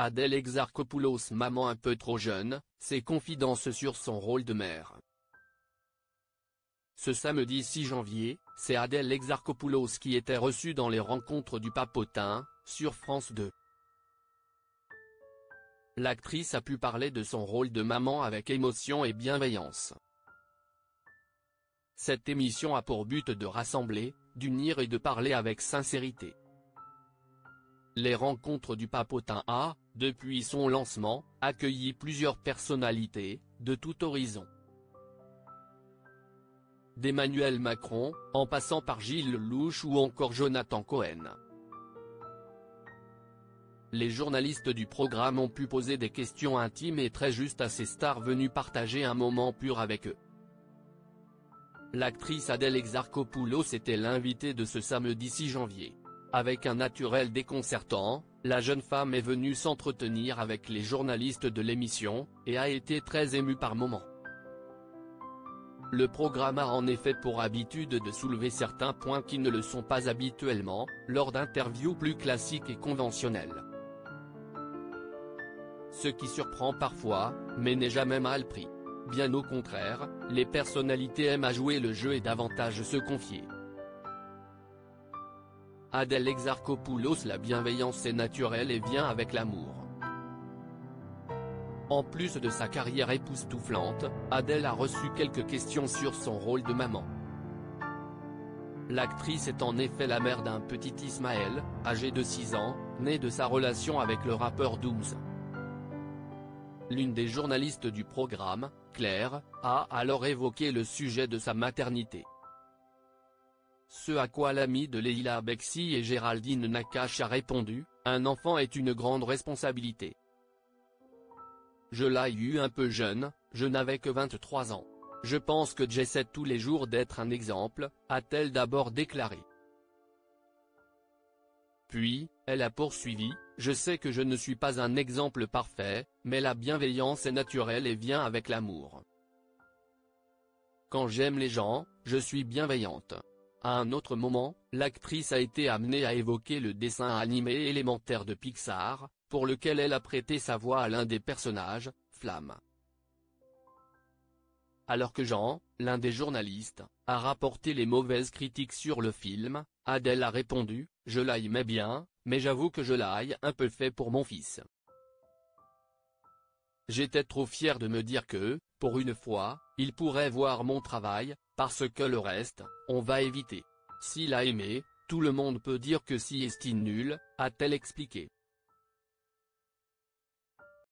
Adèle Exarchopoulos, maman un peu trop jeune, ses confidences sur son rôle de mère. Ce samedi 6 janvier, c'est Adèle Exarchopoulos qui était reçue dans les rencontres du Papotin, sur France 2. L'actrice a pu parler de son rôle de maman avec émotion et bienveillance. Cette émission a pour but de rassembler, d'unir et de parler avec sincérité. Les rencontres du Papotin a, depuis son lancement, accueilli plusieurs personnalités, de tout horizon. D'Emmanuel Macron, en passant par Gilles Lellouche ou encore Jonathan Cohen. Les journalistes du programme ont pu poser des questions intimes et très justes à ces stars venues partager un moment pur avec eux. L'actrice Adèle Exarchopoulos était l'invitée de ce samedi 6 janvier. Avec un naturel déconcertant, la jeune femme est venue s'entretenir avec les journalistes de l'émission, et a été très émue par moments. Le programme a en effet pour habitude de soulever certains points qui ne le sont pas habituellement, lors d'interviews plus classiques et conventionnelles. Ce qui surprend parfois, mais n'est jamais mal pris. Bien au contraire, les personnalités aiment à jouer le jeu et davantage se confier. Adèle Exarchopoulos, la bienveillance est naturelle et vient avec l'amour. En plus de sa carrière époustouflante, Adèle a reçu quelques questions sur son rôle de maman. L'actrice est en effet la mère d'un petit Ismaël, âgé de 6 ans, né de sa relation avec le rappeur Dooms. L'une des journalistes du programme, Claire, a alors évoqué le sujet de sa maternité. Ce à quoi l'amie de Leila Beksi et Géraldine Nakache a répondu, « Un enfant est une grande responsabilité. Je l'ai eu un peu jeune, je n'avais que 23 ans. Je pense que j'essaie tous les jours d'être un exemple », a-t-elle d'abord déclaré. Puis, elle a poursuivi, « Je sais que je ne suis pas un exemple parfait, mais la bienveillance est naturelle et vient avec l'amour. Quand j'aime les gens, je suis bienveillante ». À un autre moment, l'actrice a été amenée à évoquer le dessin animé élémentaire de Pixar, pour lequel elle a prêté sa voix à l'un des personnages, Flamme. Alors que Jean, l'un des journalistes, a rapporté les mauvaises critiques sur le film, Adèle a répondu, « Je l'aimais bien, mais j'avoue que je l'ai un peu fait pour mon fils. J'étais trop fière de me dire que, pour une fois, il pourrait voir mon travail, parce que le reste, on va éviter. S'il a aimé, tout le monde peut dire que si est-il nul », a-t-elle expliqué.